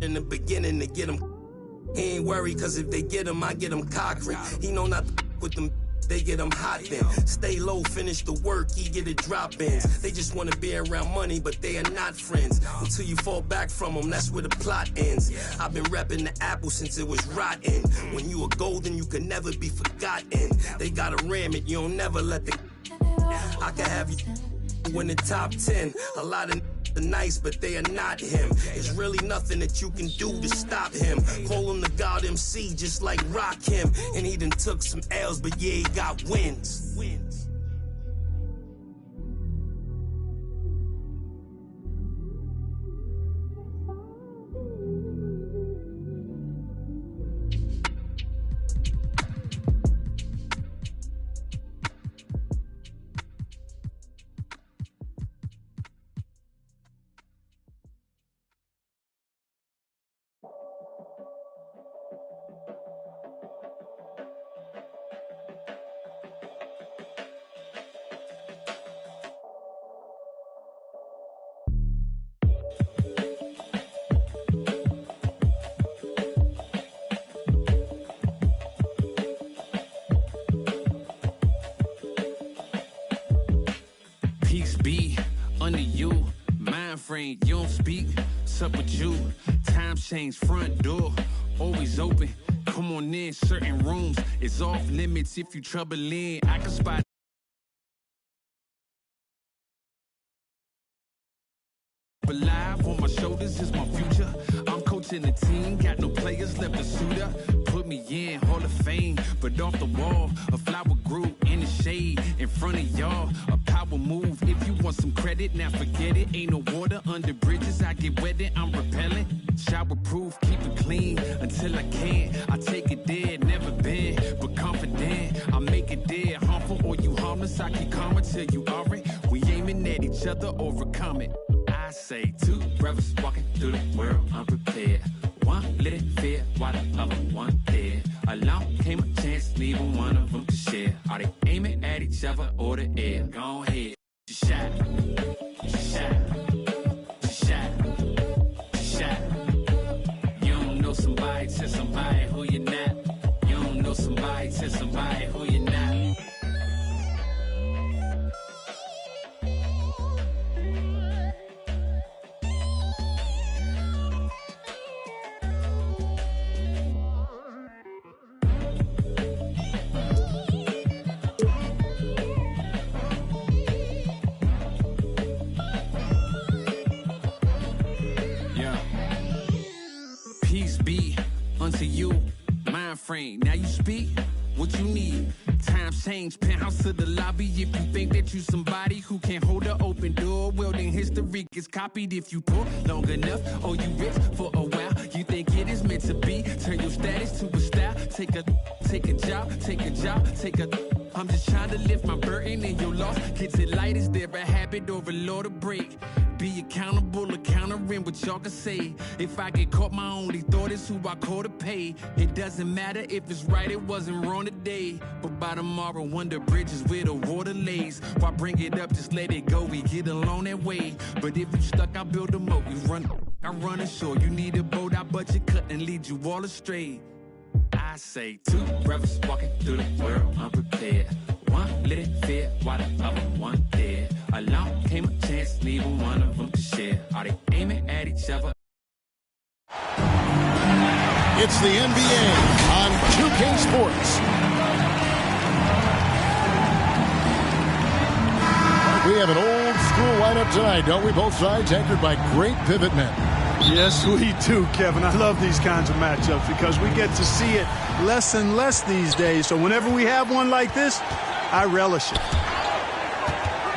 in the beginning to get him. He ain't worried, cause if they get him, I get him cockering. He know not to with them. They get them hot then. Stay low, finish the work, he get it drop-ins. They just wanna be around money, but they are not friends. Until you fall back from them, that's where the plot ends. I've been repping the apple since it was rotten. When you are golden, you can never be forgotten. They gotta ram it, you don't never let the... I can have you in the top 10. A lot of are nice, but they are not him. There's really nothing that you can do to stop him. Call him the God MC, just like Rock him. And he done took some L's, but yeah, he got wins. Peace be under you, mind frame, you don't speak, sup with you, time change, front door, always open, come on in, certain rooms, it's off limits if you trouble in, I can spot alive on my shoulders is my future, I'm coaching the team, got no players left to suit up, put me in Hall of Fame, but off the wall, a flower grew in the shade, in front of y'all, a power move, if you want some credit, now forget it, ain't no water under bridges, I get wetted, I'm repellent, shower proof, keep it clean, until I can't, I take it there, never been, but confident, I make it there, harmful or you harmless, I keep calm until you are it, we aiming at each other, overcome it. I say two brothers walking through the world unprepared. One lit fear while the other one dead. Along came a chance, neither one of them could share. Are they aiming at each other or the air? Go ahead, she shot, she shot, she shot, she shot. You don't know somebody to somebody who you're not. You don't know somebody to somebody who you're not. Peace be unto you, mind frame. Now you speak what you need. Times change, penthouse to the lobby. If you think that you somebody who can't hold an open door, well then history gets copied. If you poor long enough, or you rich for a while, you think it is meant to be. Turn your status to a style. Take a job, take a job, take a. I'm just trying to lift my burden and your loss gets it light. Is there a habit or a law to break? Be accountable, countering what y'all can say. If I get caught, my only thought is who I call to pay. It doesn't matter if it's right, it wasn't wrong today. But by tomorrow, wonder bridges where the water lays. Why bring it up, just let it go, we get along that way. But if you stuck, I build a moat, you run, I run ashore. You need a boat, I budget cut and lead you all astray. I say two brothers walking through the world unprepared. One lit fear while the other one dead. Along came a chance, neither one of them could share. Are they aiming at each other? It's the NBA on 2K Sports. We have an old school lineup tonight, don't we? Both sides anchored by great pivot men. Yes, we do, Kevin. I love these kinds of matchups because we get to see it less and less these days. So whenever we have one like this, I relish it.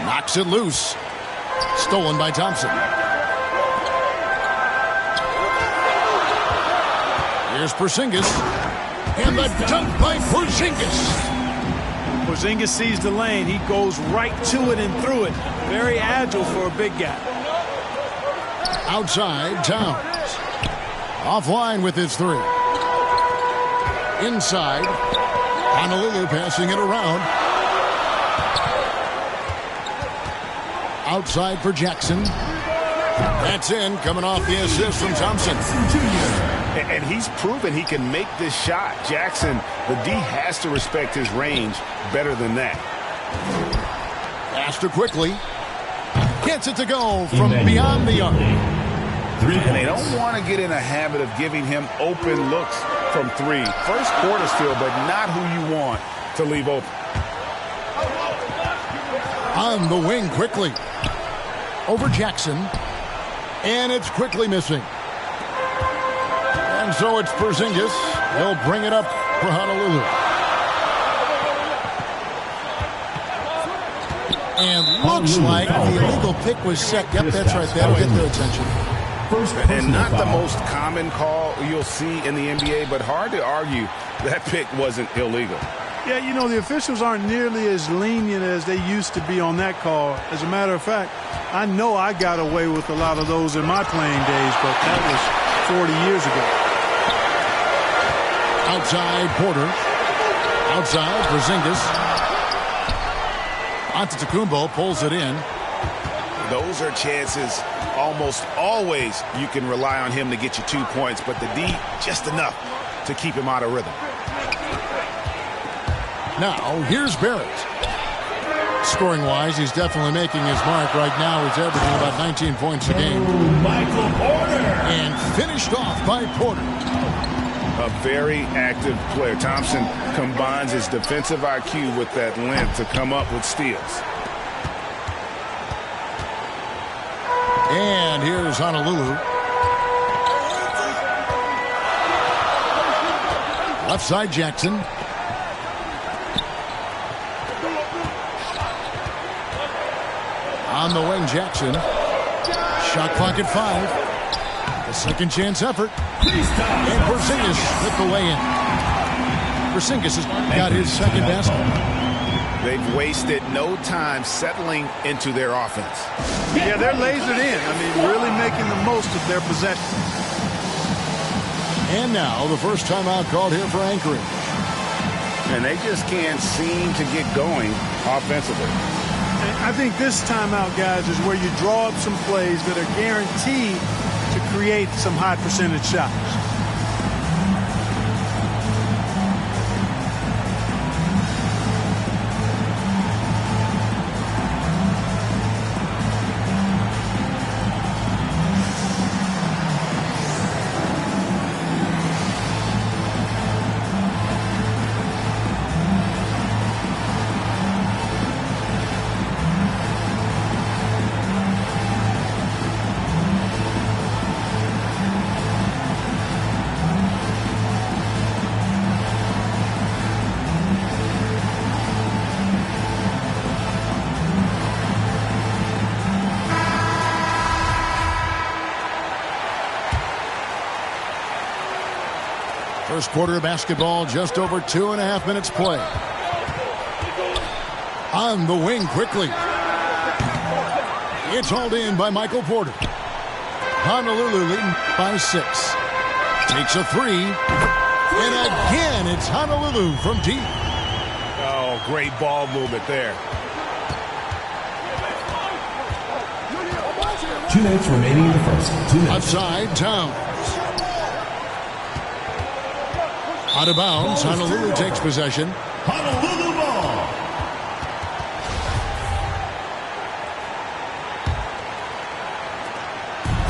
Knocks it loose. Stolen by Thompson. Here's Porzingis. And the dunk by Porzingis. Porzingis sees the lane. He goes right to it and through it. Very agile for a big guy. Outside, Towns. Offline with his three. Inside. Honolulu passing it around. Outside for Jackson. That's in, coming off the assist from Thompson. And he's proven he can make this shot. Jackson, the D has to respect his range better than that. Faster quickly. Gets it to go from beyond the arc. And they don't want to get in a habit of giving him open looks from three. First quarter still, but not who you want to leave open. On the wing quickly. Over Jackson. And it's quickly missing. And so it's Porzingis. He'll bring it up for Honolulu. And looks like the illegal pick was set. Yep, that's right. That'll get their attention. And not the most common call you'll see in the NBA, but hard to argue that pick wasn't illegal. Yeah, you know, the officials aren't nearly as lenient as they used to be on that call. As a matter of fact, I know I got away with a lot of those in my playing days, but that was 40 years ago. Outside Porter. Outside Porzingis. Antetokounmpo pulls it in. Those are chances almost always you can rely on him to get you 2 points, but the D just enough to keep him out of rhythm. Now, here's Barrett. Scoring-wise, he's definitely making his mark. Right now, he's averaging about 19 points a game. Michael Porter. And finished off by Porter. A very active player. Thompson combines his defensive IQ with that length to come up with steals. And here's Honolulu. Left side Jackson. On the wing, Jackson. Shot clock at 5. The second chance effort. And Porzingis with the way in. Porzingis has got his second basket. They've wasted no time settling into their offense. Yeah, they're lasered in. I mean, really making the most of their possession. And now the first timeout called here for Anchorage. And they just can't seem to get going offensively. I think this timeout, guys, is where you draw up some plays that are guaranteed to create some high percentage shots. First quarter of basketball, just over 2.5 minutes play. On the wing quickly. It's hauled in by Michael Porter. Honolulu leading by 6. Takes a 3. And again, it's Honolulu from deep. Oh, great ball movement there. 2 minutes remaining in the first. 2 minutes. Outside, Towns. Out of bounds, Honolulu takes possession. Honolulu ball.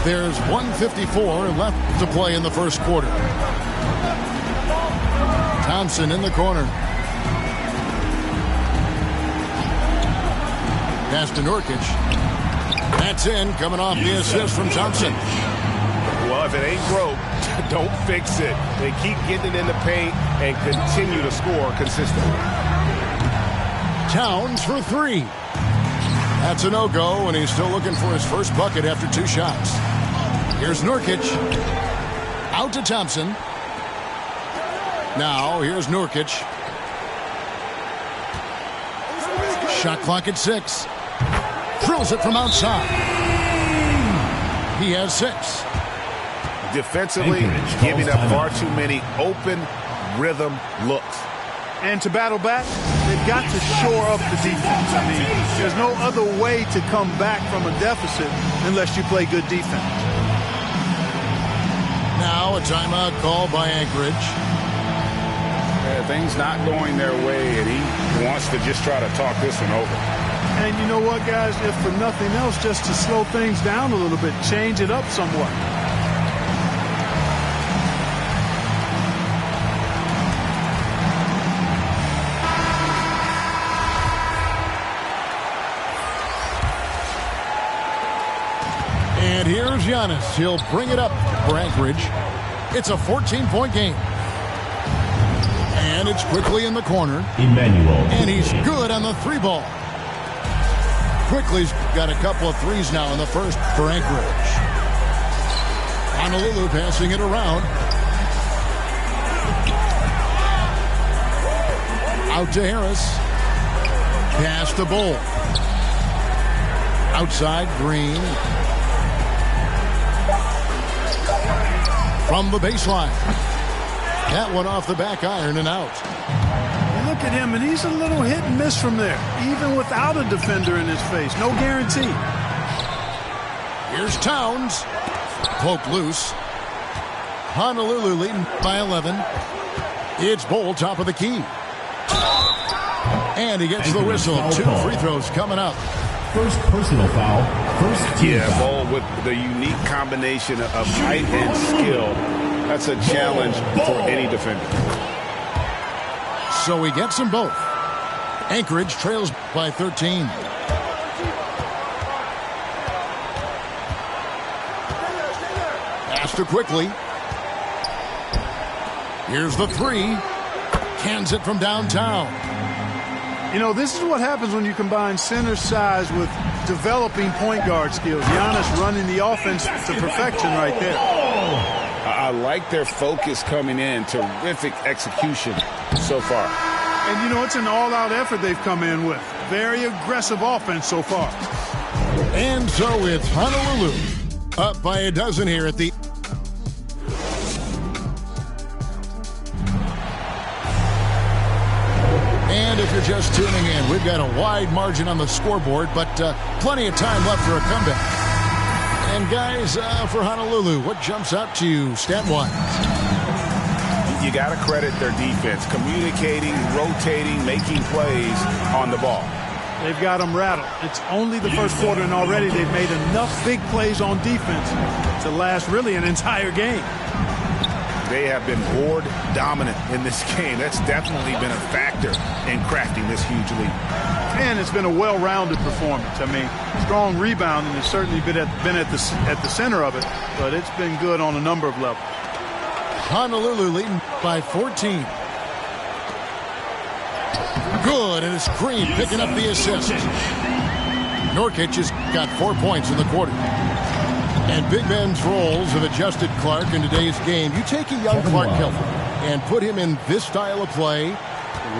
There's 1:54 left to play in the first quarter. Thompson in the corner. Pass to Nurkic. That's in, coming off the assist from Thompson. Well, if it ain't broke, don't fix it. They keep getting it in the paint and continue to score consistently. Towns for 3. That's a no-go, and he's still looking for his first bucket after 2 shots. Here's Nurkic. Out to Thompson. Now, here's Nurkic. Shot clock at 6. Throws it from outside. He has 6. Defensively, giving up far too many open rhythm looks. And to battle back, they've you've got to shore up the defense. I mean, there's no other way to come back from a deficit unless you play good defense. Now a timeout call by Anchorage. Things not going their way, and he wants to just try to talk this one over. And you know what, guys? If for nothing else, just to slow things down a little bit, change it up somewhat. And here's Giannis. He'll bring it up for Anchorage. It's a 14-point game. And it's quickly in the corner. Emmanuel. And he's good on the three ball. Quickly's got a couple of threes now in the first for Anchorage. Honolulu passing it around. Out to Harris. Pass to Bull. Outside, Green. From the baseline. That one off the back iron and out. You look at him, and he's a little hit and miss from there, even without a defender in his face. No guarantee. Here's Towns. Poke loose. Honolulu leading by 11. It's Bull, top of the key. And he gets the whistle. 2 free throws coming up. First personal foul. First team foul. Bull with the unique combination of height and skill. That's a challenge for any defender. So he gets them both. Anchorage trails by 13. Astor quickly. Here's the three. Cans it from downtown. You know, this is what happens when you combine center size with developing point guard skills. Giannis running the offense to perfection right there. I like their focus coming in. Terrific execution so far. And, you know, it's an all-out effort they've come in with. Very aggressive offense so far. And so it's Honolulu up by a dozen here at the... And if you're just tuning in, we've got a wide margin on the scoreboard, but plenty of time left for a comeback. And guys, for Honolulu, what jumps out to you stat-wise? You got to credit their defense, communicating, rotating, making plays on the ball. They've got them rattled. It's only the first quarter, and already they've made enough big plays on defense to last really an entire game. They have been board dominant in this game. That's definitely been a factor in crafting this huge lead. And it's been a well-rounded performance. I mean, strong rebounding has certainly been at the center of it, but it's been good on a number of levels. Honolulu leading by 14. Good, and it's Green picking up the assist. Nurkic has got 4 points in the quarter. And Big Ben's roles have adjusted Clark in today's game. You take a young Clark Killman and put him in this style of play,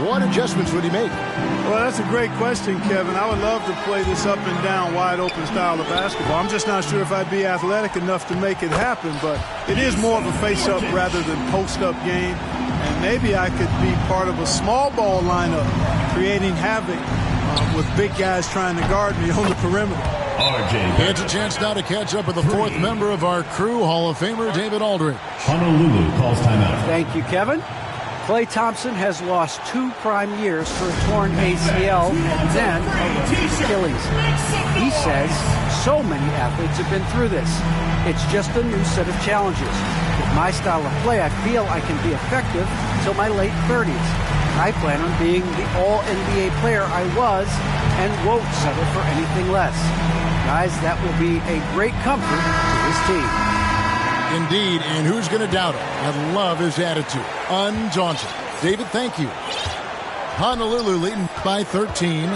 what adjustments would he make? Well, that's a great question, Kevin. I would love to play this up and down, wide open style of basketball. I'm just not sure if I'd be athletic enough to make it happen, but it is more of a face-up rather than post-up game. And maybe I could be part of a small ball lineup, creating havoc with big guys trying to guard me on the perimeter. It's a chance now to catch up with the fourth member of our crew, Hall of Famer David Aldridge. Honolulu calls timeout. Thank you, Kevin. Klay Thompson has lost 2 prime years for a torn ACL and then Achilles. He says so many athletes have been through this. It's just a new set of challenges. With my style of play, I feel I can be effective until my late 30s. I plan on being the all-NBA player I was and won't settle for anything less. Guys, that will be a great comfort to this team. Indeed, and who's going to doubt it? I love his attitude. Undaunted. David, thank you. Honolulu leading by 13.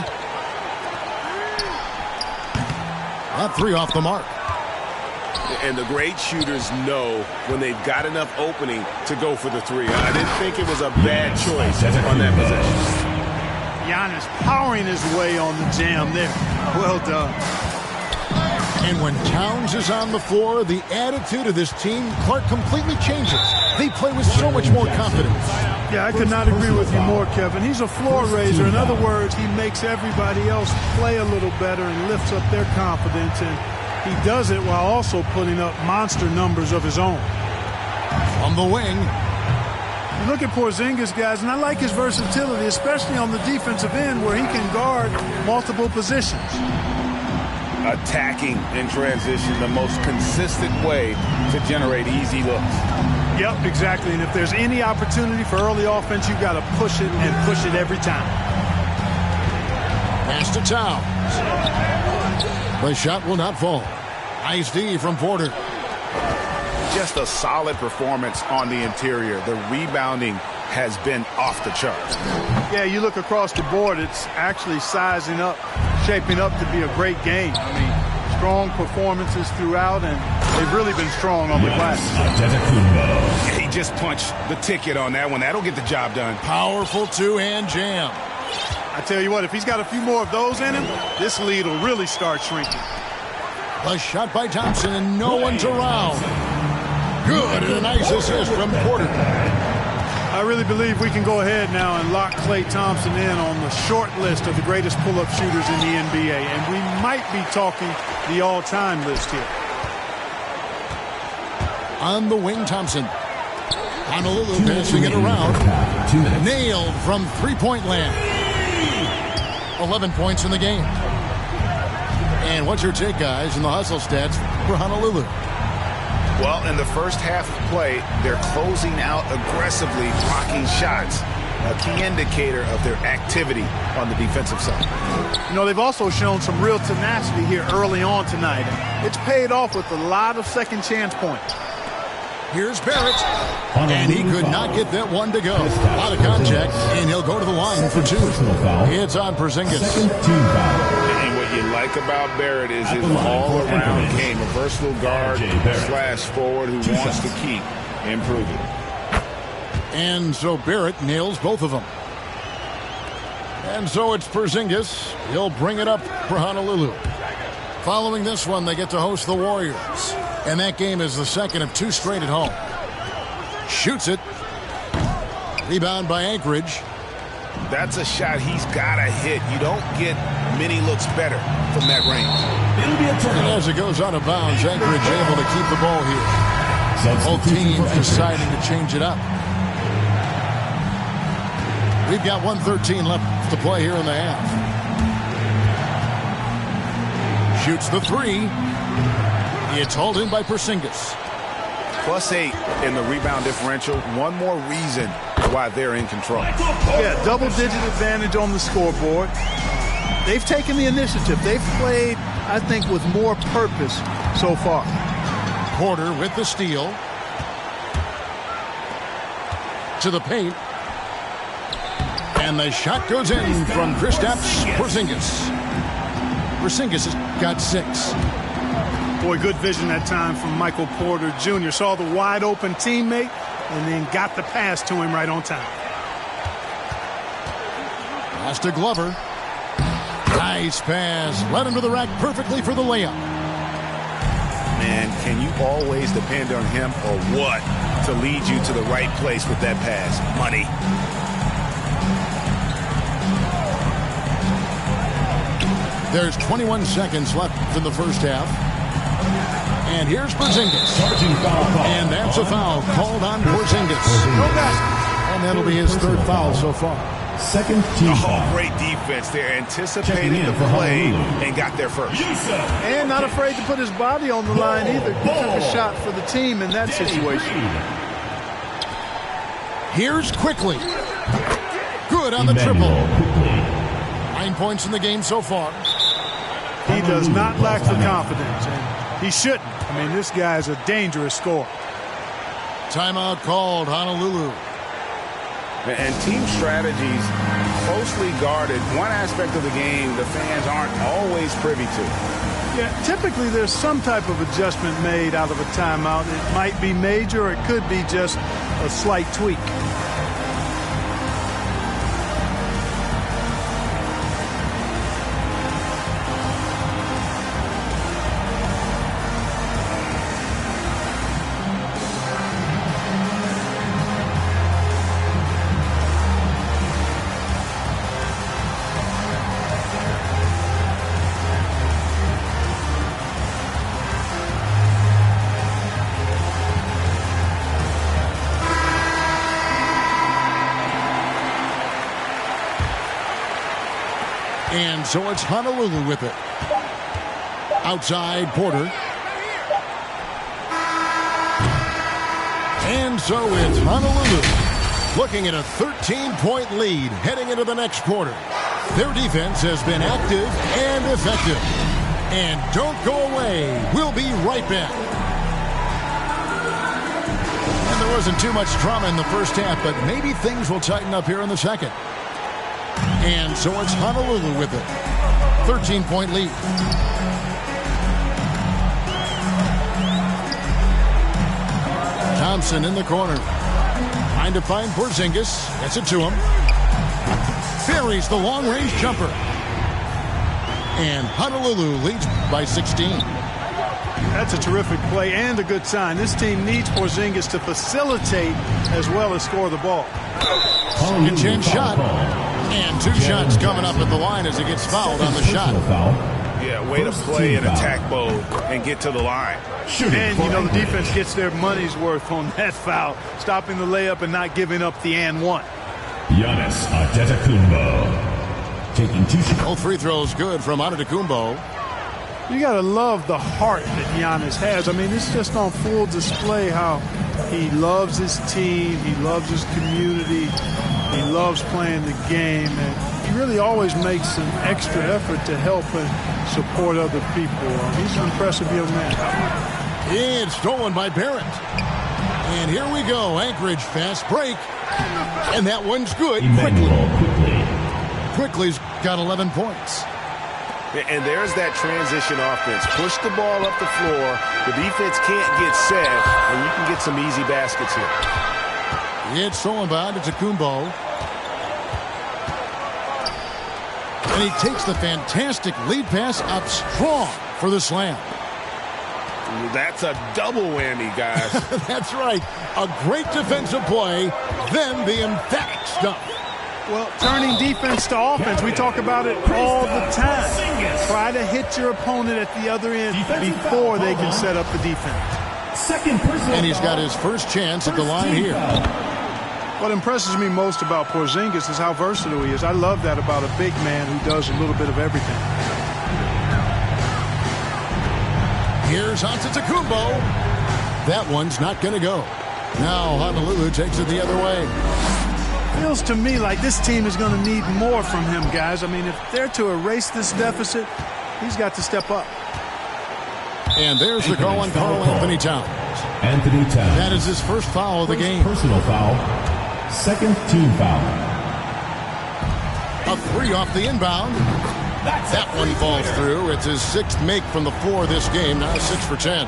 That 3 off the mark. And the great shooters know when they've got enough opening to go for the 3. I didn't think it was a bad choice on that possession. Giannis powering his way on the jam there. Well done. And when Towns is on the floor, the attitude of this team, Clark, completely changes. they play with so much more confidence. Yeah, I could not agree with you more, Kevin. He's a floor raiser. In other words, he makes everybody else play a little better and lifts up their confidence, and he does it while also putting up monster numbers of his own. On the wing. You look at Porzingis, guys, and I like his versatility, especially on the defensive end where he can guard multiple positions. Attacking in transition, the most consistent way to generate easy looks. Yep, exactly. And if there's any opportunity for early offense, you've got to push it and push it every time. Pass to Towns. The shot will not fall. Nice D from Porter. Just a solid performance on the interior. The rebounding has been off the charts. Yeah, you look across the board, it's actually sizing up, shaping up to be a great game. I mean, strong performances throughout, and they've really been strong on the glass. He just punched the ticket on that one. That'll get the job done. Powerful two-hand jam. I tell you what, if he's got a few more of those in him, this lead will really start shrinking. A shot by Thompson, and no one's around. Good, and a nice assist from Porter. I really believe we can go ahead now and lock Klay Thompson in on the short list of the greatest pull-up shooters in the NBA, and we might be talking the all-time list here. On the wing, Thompson. Honolulu passing it around. Nailed from three-point land. 11 points in the game. And what's your take, guys, in the hustle stats for Honolulu? Well, in the first half of play, they're closing out aggressively, blocking shots. A key indicator of their activity on the defensive side. You know, they've also shown some real tenacity here early on tonight. It's paid off with a lot of second chance points. Here's Barrett. And he could not get that one to go. A lot of contact, and he'll go to the line for two. It's on Porzingis. And what you like about Barrett is his all-around game. A versatile guard slash forward who wants to keep improving. And so Barrett nails both of them. And so it's Porzingis. He'll bring it up for Honolulu. Following this one, they get to host the Warriors. And that game is the second of two straight at home. Shoots it. Rebound by Anchorage. That's a shot he's got to hit. You don't get many looks better from that range. And as it goes out of bounds, Anchorage able to keep the ball here. Both teams deciding to change it up. We've got 1:13 left to play here in the half. Shoots the three. It's hauled in by Porzingis. +8 in the rebound differential. One more reason why they're in control. Yeah, double-digit advantage on the scoreboard. They've taken the initiative. They've played, I think, with more purpose so far. Porter with the steal. To the paint. And the shot goes in from Kristaps Porzingis. Porzingis has got 6. Boy, good vision that time from Michael Porter Jr. Saw the wide-open teammate and then got the pass to him right on time. Pass to Glover. Nice pass. Led him to the rack perfectly for the layup. Man, can you always depend on him or what to lead you to the right place with that pass? Money. There's 21 seconds left in the first half. And here's Porzingis. And that's a foul called on Porzingis. And that'll be his third foul so far. Second team foul. Great defense. They're anticipating the play and got there first. And not afraid to put his body on the line either. He took a shot for the team in that situation. Here's Quickly. Good on the triple. 9 points in the game so far. He does not lack the confidence, and he shouldn't. I mean, this guy's a dangerous scorer. Timeout called, Honolulu. And team strategies closely guarded. One aspect of the game the fans aren't always privy to. Yeah, typically there's some type of adjustment made out of a timeout. It might be major, or it could be just a slight tweak. And so it's Honolulu with it. Outside, Porter. And so it's Honolulu looking at a 13-point lead heading into the next quarter. Their defense has been active and effective. And don't go away. We'll be right back. And there wasn't too much drama in the first half, but maybe things will tighten up here in the second. And so it's Honolulu with it. 13-point lead. Thompson in the corner. Trying to find Porzingis. Gets it to him. Buries the long-range jumper. And Honolulu leads by 16. That's a terrific play and a good sign. This team needs Porzingis to facilitate as well as score the ball. Second chance shot. And two shots coming up at the line as he gets fouled on the shot. Yeah, way to play in attack mode and get to the line. And, you know, the defense gets their money's worth on that foul, stopping the layup and not giving up the and one. Giannis Antetokounmpo taking 2 shots. Both free throws good from Antetokounmpo. You got to love the heart that Giannis has. I mean, it's just on full display how he loves his team, he loves his community, he loves playing the game, and he really always makes an extra effort to help and support other people. He's an impressive young man. It's stolen by Barrett. And here we go. Anchorage fast break. And that one's good. Quickly's got 11 points. And there's that transition offense. Push the ball up the floor. The defense can't get set, and you can get some easy baskets here. It's stolen by Antetokounmpo. And he takes the fantastic lead pass up strong for the slam. That's a double whammy, guys. That's right. A great defensive play, then the emphatic stuff. Well, turning defense to offense, we talk about it all the time. Try to hit your opponent at the other end before they can set up the defense. And he's got his first chance at the line here. What impresses me most about Porzingis is how versatile he is. I love that about a big man who does a little bit of everything. Here's Antetokounmpo. That one's not going to go. Now Honolulu takes it the other way. Feels to me like this team is going to need more from him, guys. I mean, if they're to erase this deficit, he's got to step up. And there's the call on Karl Anthony Towns. Anthony Towns. That is his first foul of the game. Personal foul. Second team foul. A three off the inbound. That one falls through. It's his sixth make from the floor this game. Now 6 for 10.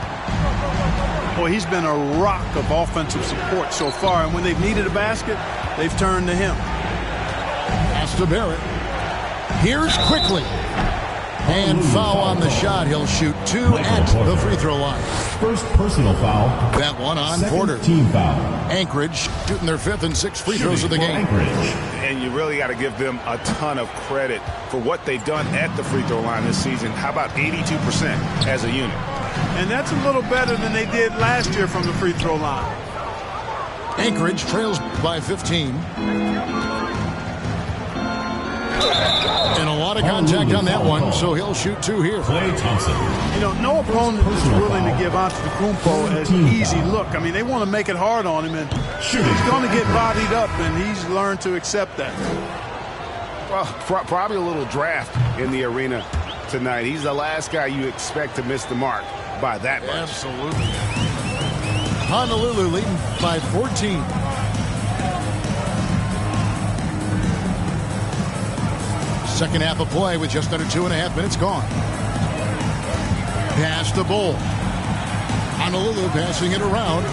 Boy, he's been a rock of offensive support so far, and when they've needed a basket, they've turned to him. Pass to Barrett. Here's Quickly. And foul on the shot. He'll shoot 2 at the free throw line. First personal foul. That one on Second Porter. Team foul. Anchorage shooting their 5th and 6th free throws of the game. And you really got to give them a ton of credit for what they've done at the free throw line this season. How about 82% as a unit? And that's a little better than they did last year from the free throw line. Anchorage trails by 15. And a lot of contact on that one, so he'll shoot 2 here. Klay Thompson. You know, no opponent is willing to give Antetokounmpo an easy look. I mean, they want to make it hard on him, and he's going to get bodied up, and he's learned to accept that. Well, probably a little draft in the arena tonight. He's the last guy you expect to miss the mark by that much. Absolutely. Honolulu leading by 14. Second half of play with just under 2.5 minutes gone. Pass the Bull. Honolulu passing it around.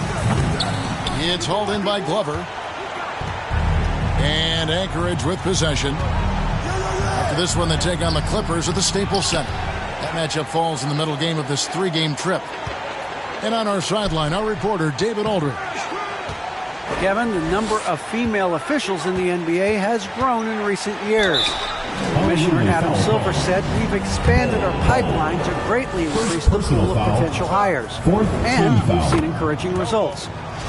It's hauled in by Glover. And Anchorage with possession. After this one, they take on the Clippers at the Staples Center. That matchup falls in the middle game of this 3-game trip. And on our sideline, our reporter, David Aldridge. Kevin, the number of female officials in the NBA has grown in recent years. Commissioner Adam Silver said, "We've expanded our pipeline to greatly increase the pool of potential hires, and we've seen encouraging results.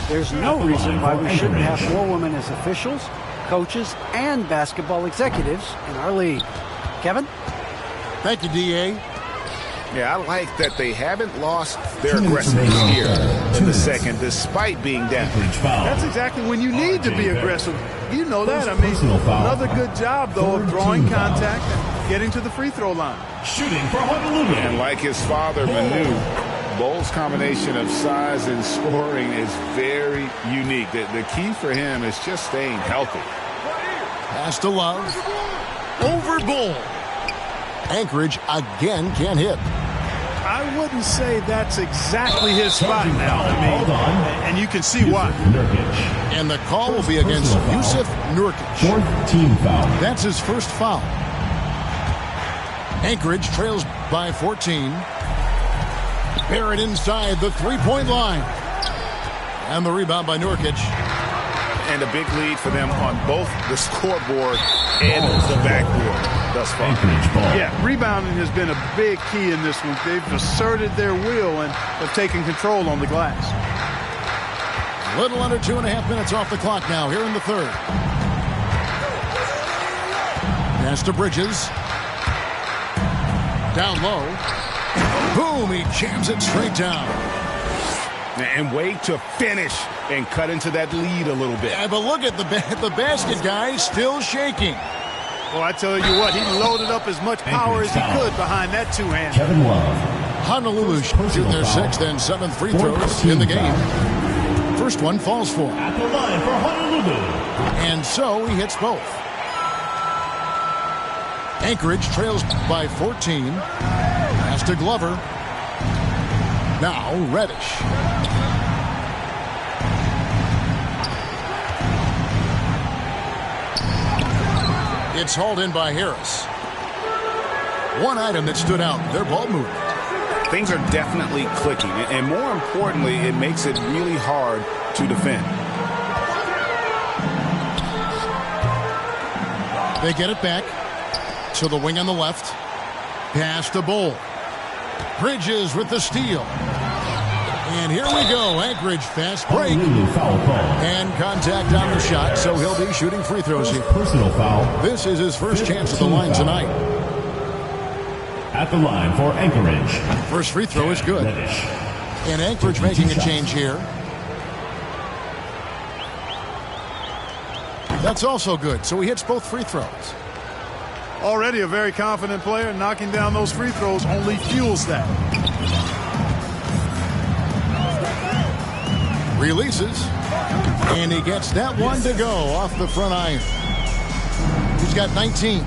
There's no reason why we shouldn't have more women as officials, coaches, and basketball executives in our league." Kevin? Thank you, D.A. Yeah, I like that they haven't lost their aggressiveness here in the second, despite being down. That's exactly when you need to be aggressive. You know that. I mean, another good job, though, of drawing contact and getting to the free throw line. Shooting for Honolulu. And like his father, Manu, Bol's combination of size and scoring is very unique. The key for him is just staying healthy. Pass to Love. Over Bull. Anchorage again can't hit. I wouldn't say that's exactly his spot now. I mean, and you can see why. And the call will be against Yusuf Nurkic. Fourth team foul. That's his first foul. Anchorage trails by 14. Barrett inside the three-point line. And the rebound by Nurkic. And a big lead for them on both the scoreboard and the backboard thus far. Yeah, rebounding has been a big key in this one. They've asserted their will and have taken control on the glass. Little under 2.5 minutes off the clock now here in the third. Pass to Bridges. Down low. Boom, he jams it straight down. And wait to finish and cut into that lead a little bit. Yeah, but look at the basket, guys, still shaking. Well, I tell you what, he loaded up as much power as he could behind that two-hand. Kevin Love. Honolulu shoot their sixth and seventh free throws in the game. First one falls for him. At the line for Honolulu. And so he hits both. Anchorage trails by 14. Pass to Glover. Now Reddish. It's hauled in by Harris. One item that stood out, their ball movement. Things are definitely clicking, and more importantly, it makes it really hard to defend. They get it back to the wing on the left. Pass to Bull. Bridges with the steal. And here we go. Anchorage fast break. And contact on the shot, so he'll be shooting free throws here. Personal foul. This is his first chance at the line tonight. At the line for Anchorage. First free throw is good. And Anchorage making a change here. That's also good, so he hits both free throws. Already a very confident player, knocking down those free throws only fuels that. Releases. And he gets that one to go off the front iron. He's got 19.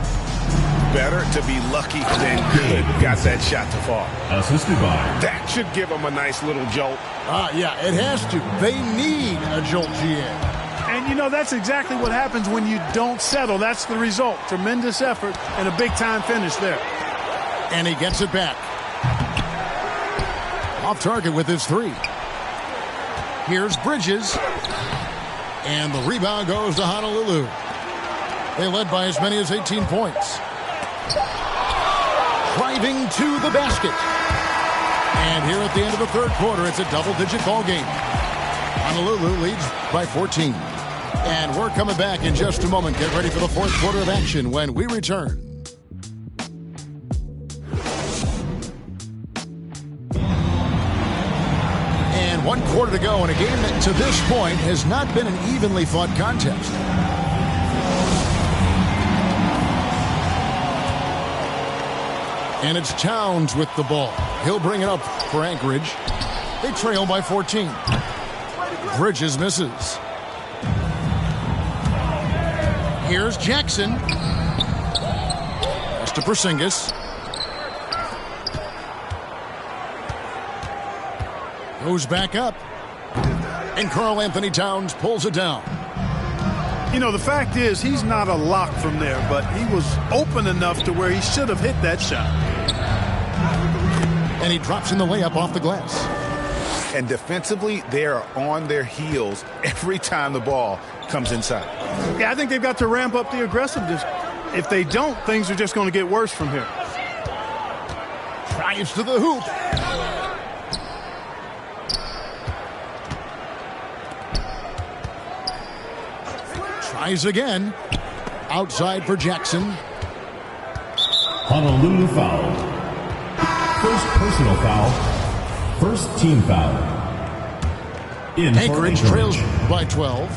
Better to be lucky than good. Got that shot to fall. Assisted by. That should give him a nice little jolt. Yeah, it has to. They need a jolt, GA. And, you know, that's exactly what happens when you don't settle. That's the result. Tremendous effort and a big-time finish there. And he gets it back. Off target with his three. Here's Bridges. And the rebound goes to Honolulu. They led by as many as 18 points. Driving to the basket. And here at the end of the third quarter, it's a double-digit ball game. Honolulu leads by 14. And we're coming back in just a moment. Get ready for the fourth quarter of action when we return. And 1 quarter to go in a game that to this point has not been an evenly fought contest. And it's Towns with the ball. He'll bring it up for Anchorage. They trail by 14. Bridges misses. Here's Jackson. Pass to Porzingis. Goes back up. And Karl Anthony Towns pulls it down. You know, the fact is he's not a lock from there, but he was open enough to where he should have hit that shot. And he drops in the layup off the glass. And defensively, they are on their heels every time the ball comes inside. Yeah, I think they've got to ramp up the aggressiveness. If they don't, things are just going to get worse from here. Drives to the hoop. Tries again. Outside for Jackson. Honolulu foul. First personal foul. First team foul. Anchorage trails by 12.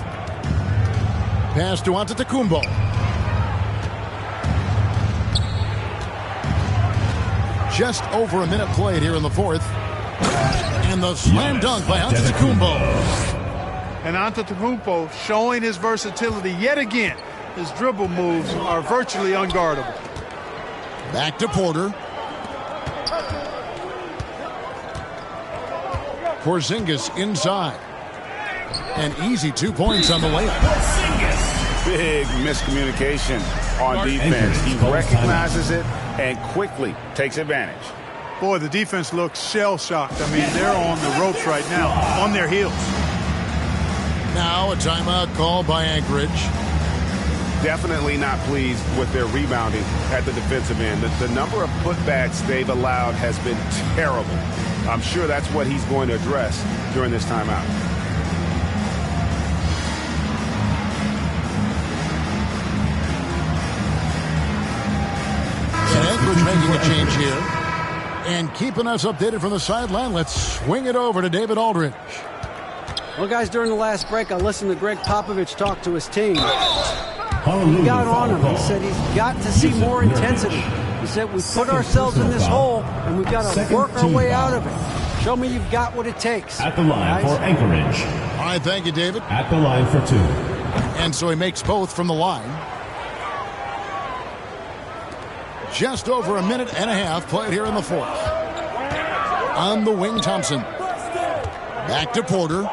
Pass to Antetokounmpo. Just over a minute played here in the fourth. And the slam dunk by Antetokounmpo. And Antetokounmpo showing his versatility yet again. His dribble moves are virtually unguardable. Back to Porter. Porzingis inside. An easy 2 points on the layup. Big miscommunication on defense. He recognizes it and quickly takes advantage. Boy, the defense looks shell-shocked. I mean, they're on the ropes right now, on their heels. Now a timeout call by Anchorage. Definitely not pleased with their rebounding at the defensive end. The number of putbacks they've allowed has been terrible. I'm sure that's what he's going to address during this timeout. And Anchorage making a change here. And keeping us updated from the sideline, let's swing it over to David Aldridge. Well, guys, during the last break, I listened to Greg Popovich talk to his team. He got on him. He said he's got to see more intensity. He said we put ourselves in this hole, and we've got to work our way out of it. Show me you've got what it takes. At the line for Anchorage. All right, thank you, David. At the line for 2. And so he makes both from the line. Just over a minute and a half played here in the fourth. On the wing, Thompson. Back to Porter.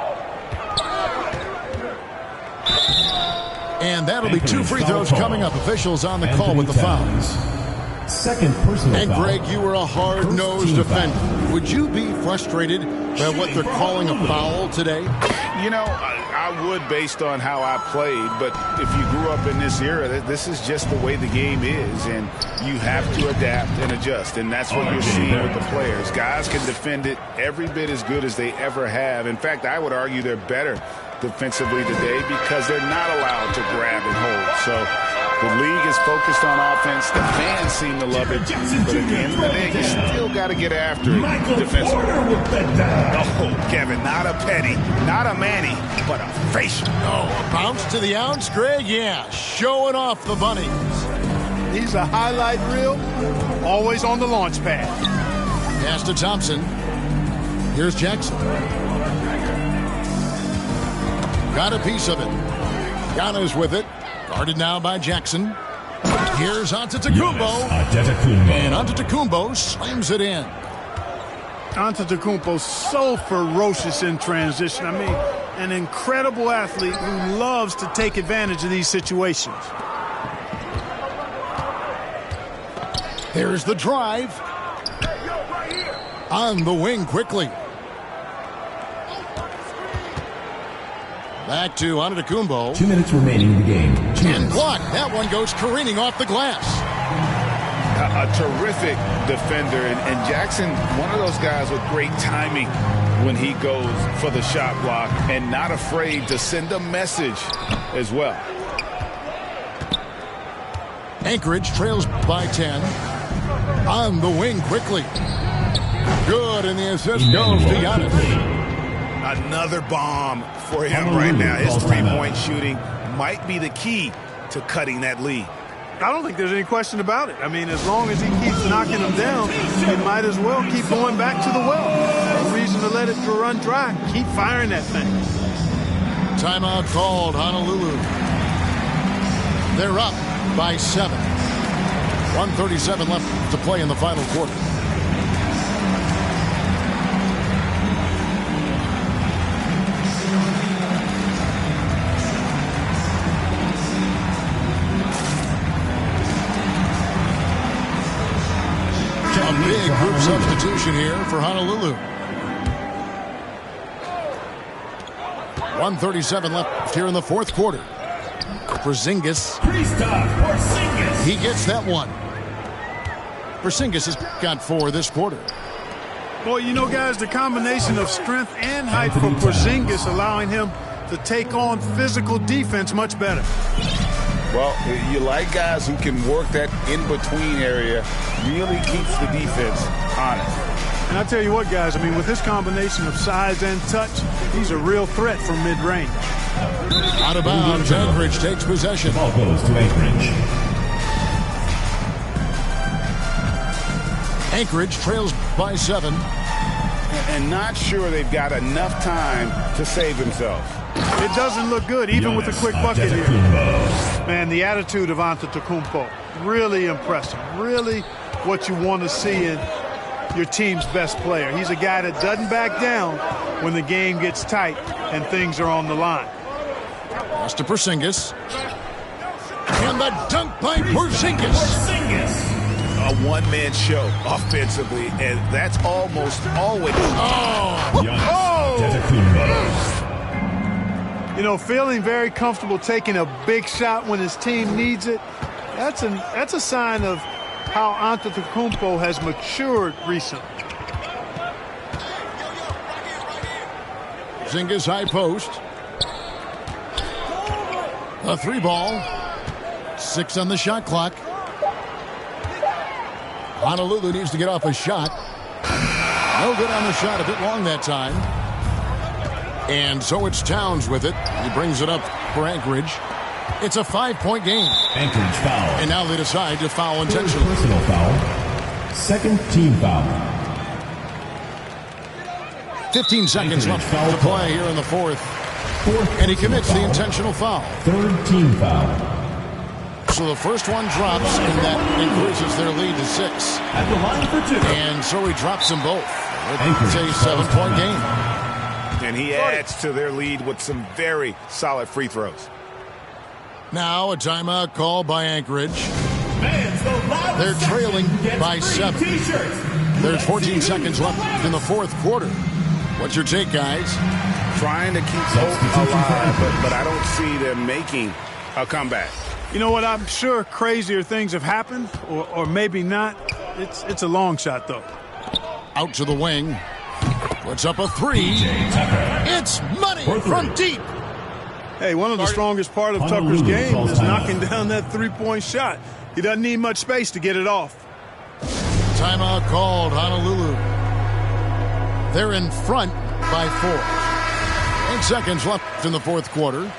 And that'll be 2 free throws coming up. Officials on the call with the fouls. Second personal and foul. Greg, you were a hard-nosed defender. Would you be frustrated by what they're calling a foul today? You know, I would based on how I played, but if you grew up in this era, this is just the way the game is, and you have to adapt and adjust, and that's what you're seeing with the players. Guys can defend it every bit as good as they ever have. In fact, I would argue they're better defensively today because they're not allowed to grab and hold. So the league is focused on offense. The fans seem to love it, but at the end of the day, you still got to get after it defensively. Oh, Kevin, not a petty, not a Manny, but a facial. Oh, a bounce to the ounce, Greg? Yeah, showing off the bunnies. He's a highlight reel, always on the launch pad. Pass to Thompson. Here's Jackson. Got a piece of it. Giannis with it. Guarded now by Jackson. Here's Antetokounmpo. And Antetokounmpo slams it in. Antetokounmpo's so ferocious in transition. I mean, an incredible athlete who loves to take advantage of these situations. There's the drive. On the wing quickly. Back to Antetokounmpo. 2 minutes remaining in the game. And blocked. That one goes careening off the glass. A terrific defender, and Jackson, one of those guys with great timing when he goes for the shot block and not afraid to send a message as well. Anchorage trails by 10. On the wing quickly. Good, and the assist goes to Giannis. Another bomb for him right now. His three-point shooting might be the key to cutting that lead. I don't think there's any question about it. I mean, as long as he keeps knocking them down, he might as well keep going back to the well. No reason to let it run dry. Keep firing that thing. Timeout called, Honolulu. They're up by 7. 1:37 left to play in the final quarter. A big group substitution here for Honolulu. 1:37 left here in the fourth quarter. Porzingis. He gets that one. Porzingis has got 4 this quarter. Boy, you know, guys, the combination of strength and height for Porzingis allowing him to take on physical defense much better. Well, you like guys who can work that in-between area, really keeps the defense honest. And I tell you what, guys, I mean, with this combination of size and touch, he's a real threat from mid-range. Out of bounds, Anchorage takes possession. Ball goes to Anchorage. Anchorage trails by 7. And not sure they've got enough time to save themselves. It doesn't look good, even with a quick bucket here. Man, the attitude of Antetokounmpo, really impressive. Really what you want to see in your team's best player. He's a guy that doesn't back down when the game gets tight and things are on the line. Pass to Porzingis. And the dunk by Porzingis. A one-man show offensively, and that's almost always. You know, feeling very comfortable taking a big shot when his team needs it. That's a sign of how Antetokounmpo has matured recently. Porzingis high post. A 3-ball. 6 on the shot clock. Honolulu needs to get off a shot. No good on the shot, a bit long that time. And so it's Towns with it. He brings it up for Anchorage. It's a 5-point game. Anchorage foul. And now they decide to foul intentionally. Personal foul. Second team foul. 15 seconds left to play here in the fourth. And he commits the intentional foul. Third team foul. So the first one drops, and that increases their lead to 6. At the line for 2. And so he drops them both. It's a 7-point game. And he adds to their lead with some very solid free throws. Now a timeout call by Anchorage. They're trailing by 7. There's 14 seconds left in the fourth quarter. What's your take, guys? Trying to keep hope alive, but I don't see them making a comeback. You know what? I'm sure crazier things have happened, or maybe not. It's a long shot, though. Out to the wing. Puts up a 3. It's money from deep. Hey, one of the strongest part of Tucker's game is knocking down that 3-point shot. He doesn't need much space to get it off. Timeout called, Honolulu. They're in front by 4. 8 seconds left in the fourth quarter.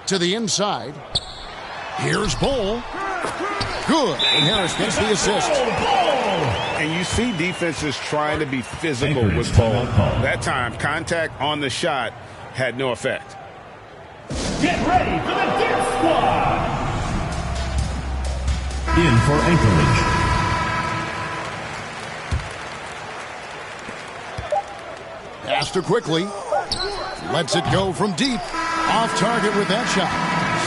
To the inside. Here's Bull. Good. And Harris gets the assist. And you see defenses trying to be physical with Bull. That time, contact on the shot had no effect. Get ready for the Dip Squad. In for Anchorage. Pass to quickly. Lets it go from deep. Off target with that shot.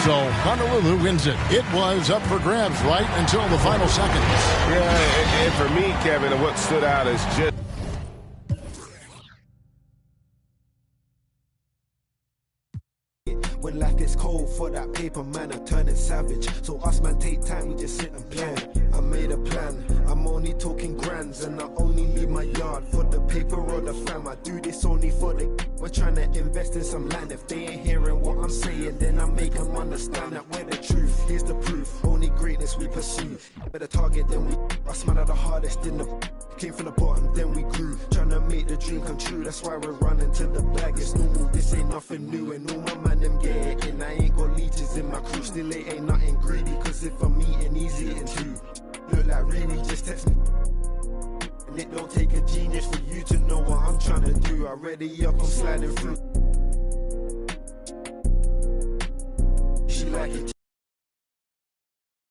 So Honolulu wins it. It was up for grabs right until the final seconds. Yeah, and for me, Kevin, what stood out is just when life gets cold for that paper man, I turn it savage. So us man take time, we just sit and plan. I made a plan. I'm only talking grands, and I only leave my yard for the paper or the fam. I do this only for the. We're trying to invest in some land. If they ain't hearing what I'm saying, then I make them understand that we're the truth. Here's the proof. Only greatness we pursue. Better target than we. Us man are the hardest in the. Came from the bottom, then we grew. Trying to make the dream come true. That's why we're running to the bag. It's normal. This ain't nothing new, and all my man them get it in. I ain't got leeches in my crew. Still it ain't nothing greedy. Cause if I'm eating, he's eating too. Look like really just text me. And it don't take a genius for you to know what I'm trying to do. Already up, I'm sliding through.